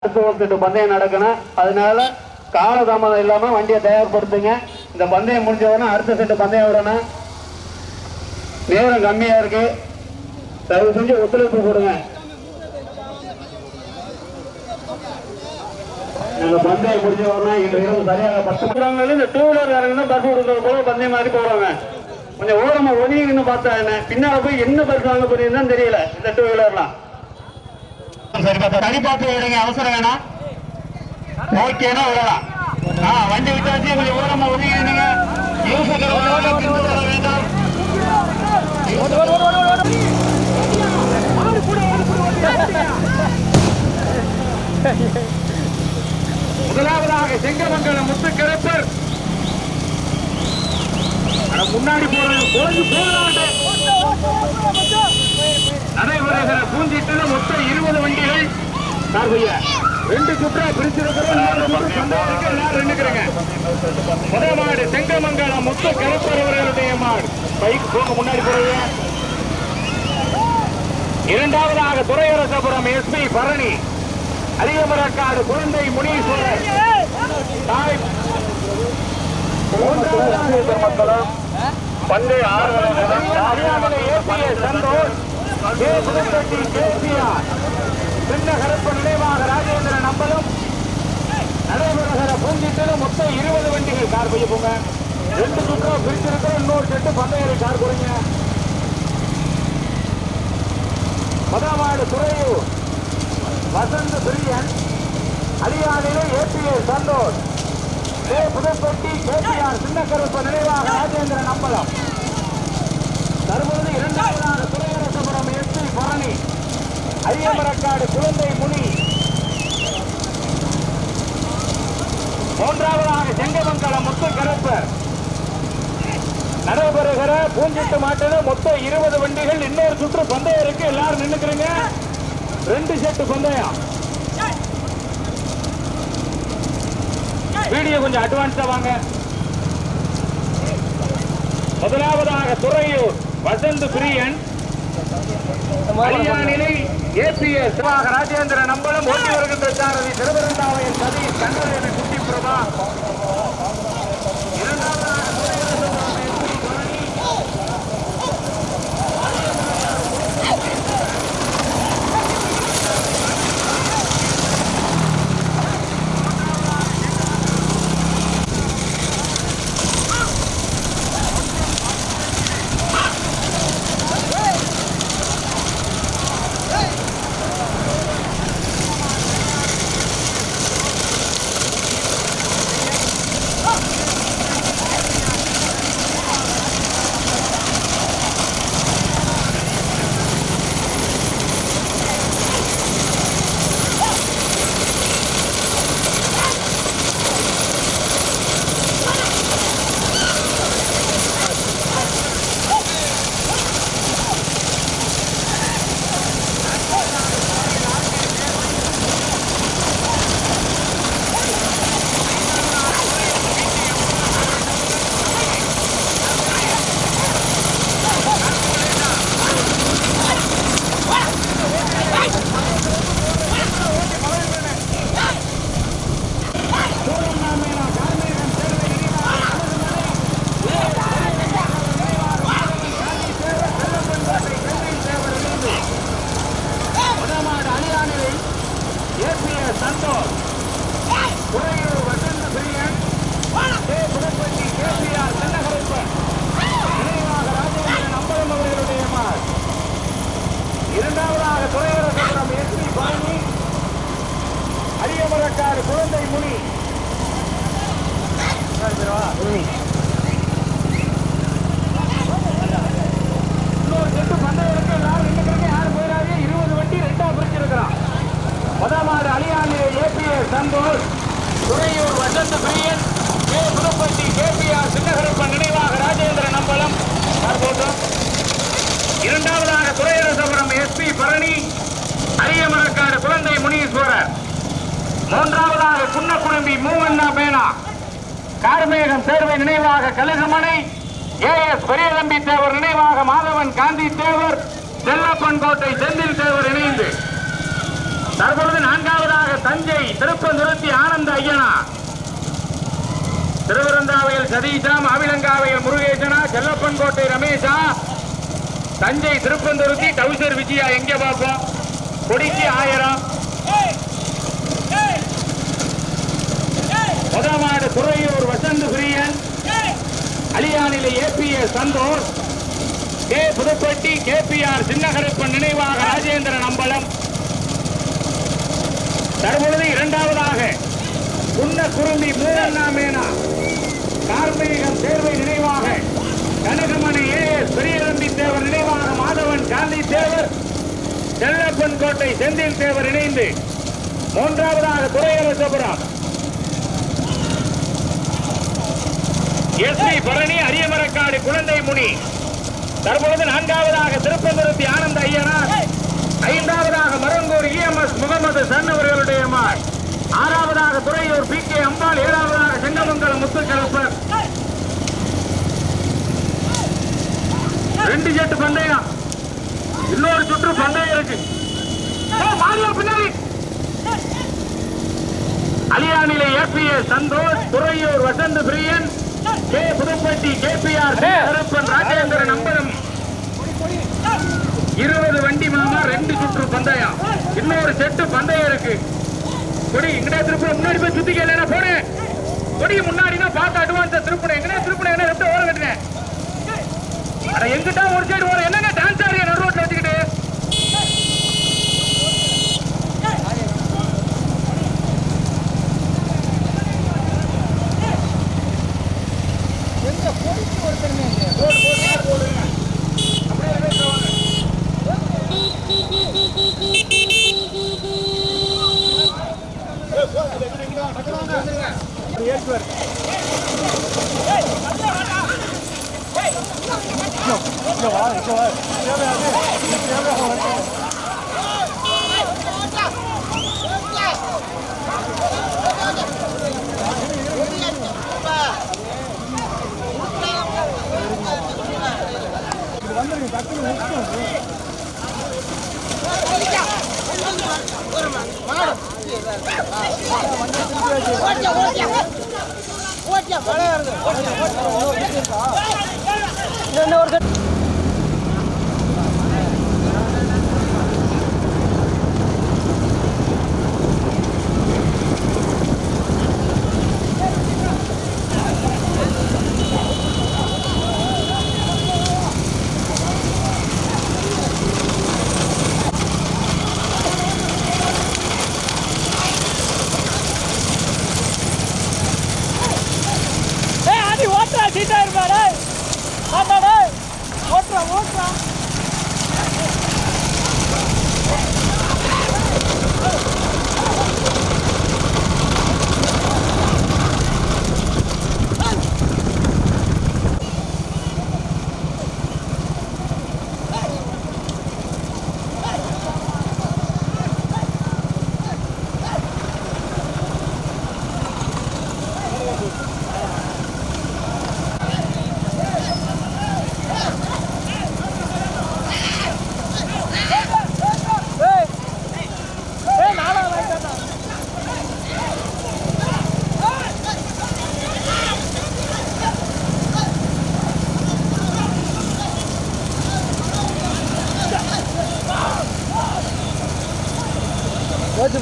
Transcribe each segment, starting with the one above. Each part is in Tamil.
பந்தயம் நடக்கணும். அதனால காலதாமதம் இல்லாம வண்டியை தயார்படுத்துங்க. இந்த பந்தயம் முடிஞ்சவொடனே அடுத்த செட்டு பந்தயம் விடணும். நேரம் கம்மியா இருக்கு, தயவு செஞ்சு ஒத்துழைப்பு கொடுங்க. பந்தயம் முடிஞ்சவொடனே இன்று இரவு சரியாக 10 இந்த டூ வீலர் இறங்குனா பஸ் கொடுக்கறது போல பந்தயம் மாதிரி போடுவாங்க. கொஞ்சம் ஓரமா ஒதுங்கின்னு பார்த்தா என்ன பின்னால போய் என்ன பரிசு வாங்க போறீங்கன்னு தெரியல. இந்த டூ வீலர்லாம் சரி பார்த்து விடுங்க, அவசரம் வேணாம். ஓகேனா விடலாம். வண்டி விட்டாச்சு, கொஞ்சம் ஓரமா ஒதுங்கிடுங்க. வேண்டாம். முதலாவதாக செங்கமங்கலம் முத்துக்கருப்பர் முன்னாடி நடைபெறுகிற பூஞ்சிட்டு மொத்தம் 20 வண்டிகள். ரெண்டு சுற்றா பிரிச்சிருக்கிறோம். முதல் மாடு செங்கமங்கலம் முத்து கருப்பர் அவர்களுடைய மாடு. பைக் போங்க, முன்னாடி போறது. இரண்டாவதாக துரையரசபுரம் எஸ்பி பரணி, அதிகமரக்காடு குழந்தை முனீஸ்வரர். மக்களும் பந்தய சந்தோஷ் சின்ன கருப்பு நினைவாக ராஜேந்திர நம்பலும் நடைபெறுகிற பூஞ்சிட்டிலும் மொத்தம் 20 வண்டிகள். கார் போய் போங்க. 2 சுற்றம் பிரிச்சிருக்கிற இன்னொரு செட்டு பந்தயரை கார் கொடுங்க. மதமாடு துறையூர் வசந்த் பிரியன், அரியானிலே ஏபிஏ சந்தோஷ், புதுப்பட்டி கேபிஆர் சின்ன கருப்பு நினைவாக ராஜேந்திர நம்பலம். தற்பொழுது இரண்டாவதாக துரையரசபுரம் எஸ்பி பரணி, அரியமரக்காடு குழந்தை முனி. மூன்றாவதாக செங்கமங்கலம் முத்து கருப்பர். நடைபெறுகிற பூஞ்சிட்டு மாட்டில் மொத்தம் 20 வண்டிகள். இன்னொரு சுற்று பந்தயம் இருக்கு, எல்லாரும் நின்னுக்கிறீங்க. 2 செட்டு பந்தயம். வீடியோ கொஞ்சம் அட்வான்ஸா வாங்க. முதலாவதாக துறையூர் வசந்த் பிரியன், அரியானிலை ஏபிஎஸ் ராஜேந்திர நம்பலம், ஓட்டி வருகின்ற சாரதி திருவரந்தாவையின் சதீஷ் கண்ணர் என குட்டி பிரபா. இரண்டாவதாக குழந்தை முனி. இன்னொரு செட்டு பந்தயம் இருக்கு, எல்லாரும் நின்னுக்கிறீங்க. யாரும் போயிடாதீங்க. 20 வண்டி 2ஆ பிரிச்சிருக்கிறான். முதமாடு அலியானிலே ஏபிஎஸ் சந்தோஷ், துறையூர் வசந்த் பிரியன், புதுப்பட்டி கேபிஆர் சின்னகருப்பன் நினைவாக ராஜேந்திர நம்பலம். இரண்டாவதாக துரையரசபுரம் எஸ்பி பரணி, அரியமரக்காடு குழந்தை முனீஸ்வரர். மூன்றாவதாக குன்னக்குழம்பி மூவண்ணா பேனா, கார்மேகம் சேர்வை நினைவாக கழுகுமனை, ஏஎஸ் பெரியதம்பி தேவர் நினைவாக மாதவன் காந்தி தேவர், செல்லப்பன் கோட்டை செந்தில் தேவர் இணைந்து தற்பொழுது நான்காவதாக தஞ்சை திருப்பந்துருத்தி ஆனந்த ஐயனா, திருவிருந்தாவையில் சதீஷா, மாவிலங்காவையில் முருகேசனா, செல்லப்பன்கோட்டை ரமேஷா, தஞ்சை திருப்பந்துருத்தி டவுசர் விஜயா. எங்க பார்ப்போம்? கொடிக்கு 1000. முதமாடு துறையூர் வசந்த் பிரியன், அலியானிலே ABS Santhosh, K Puduppatti KPR Chinnakaruppan நினைவாக ராஜேந்திரன் அம்பலம். தற்பொழுது இரண்டாவதாக குன்ன குருந்தி மூவண்ணா மேனா கார்மேகம் தேர்வை நினைவாக கனகமணி ஏஎஸ் பெரியநம்பி தேவர் நினைவாக மாதவன் காந்தி தேவர், செல்லப்பன் கோட்டை செந்தில் தேவர் இணைந்து மூன்றாவதாக துரையரசபுரம் எஸ்பி பரணி அரியமரக்காடு குழந்தை முனி. தற்பொழுது நான்காவதாக திருப்பந்துருத்தி ஆனந்த ஐயனார், ஐந்தாவதாக மரங்கூர் இஎம்எஸ் முகமது சன் அவர்களுடைய மார், ஆறாவதாக துறையூர் பி கே அம்பாள், ஏழாவதாக செங்கமங்கலம் முத்துக்கலப்பர். 2 ஜெட்டு பந்தயம், இன்னொரு சுற்று பந்தயம் இருக்கு. பின்னாடி அலியானிலே ஏபிஎஸ் சந்தோஷ், துறையூர் வசந்த் பிரியன், கே புதுப்பட்டி கேபிஆர் கருப்பன் ராஜேந்திரன் அம்பலம். 20 வண்டி மாமா, 2 சுற்று பந்தயம், இன்னொரு செட்டு பந்தயம் இருக்கு. கொடி இங்கடா திருப்பி முன்னாடி போய் சுத்தி கேள போனே. கொடி முன்னாடினா பார்த்து அட்வான்ஸ் திருப்பணம் எங்கடா திருப்பணம் என்ன ரெண்டு ஓரம் கட்டுறேன். அட எங்கிட்ட ஒரு சைடு ஓரம் என்னங்க டான்ஸ் ஆடுறிய நடு ரோட்ல வச்சுக்கிட்டு. எங்க போயிட்டு ஒருத்தருமே போடுங்க அப்படியே பேசுவாங்க.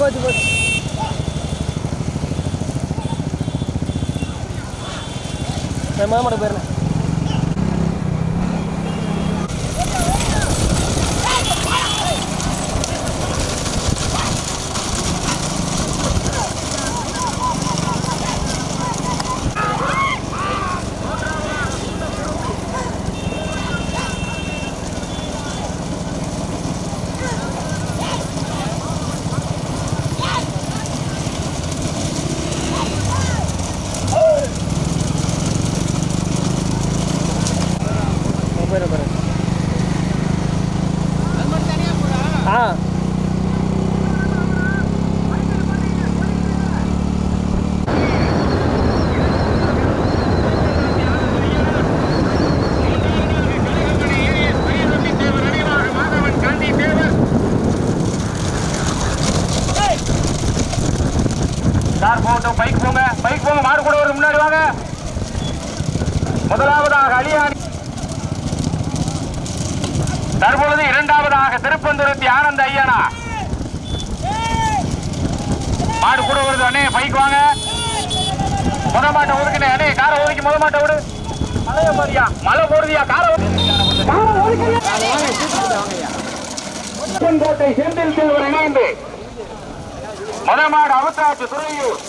போச்சு மாமாட பேர் கார் போகட்டும், பைக் போங்க, பைக் போங்க. மாடு கூட ஒரு முன்னாடி வாங்க. முதலாவதாக அலியானி, தற்பொழுது இரண்டாவதாக திருப்பந்துருத்தி ஆனந்த ஐயனா. மாடு கூட வருது அண்ணே, பைக் வாங்க. முத மாட்டை ஒதுக்கினே அண்ணே, காரை ஒதுக்கி முத மாட்டை விடு. மழைய மாதிரியா, மழை போடுதியா, காரை கோட்டை செந்தில் செல்வர் இணைந்து முத மாடு அவசாச்சு துறையூர்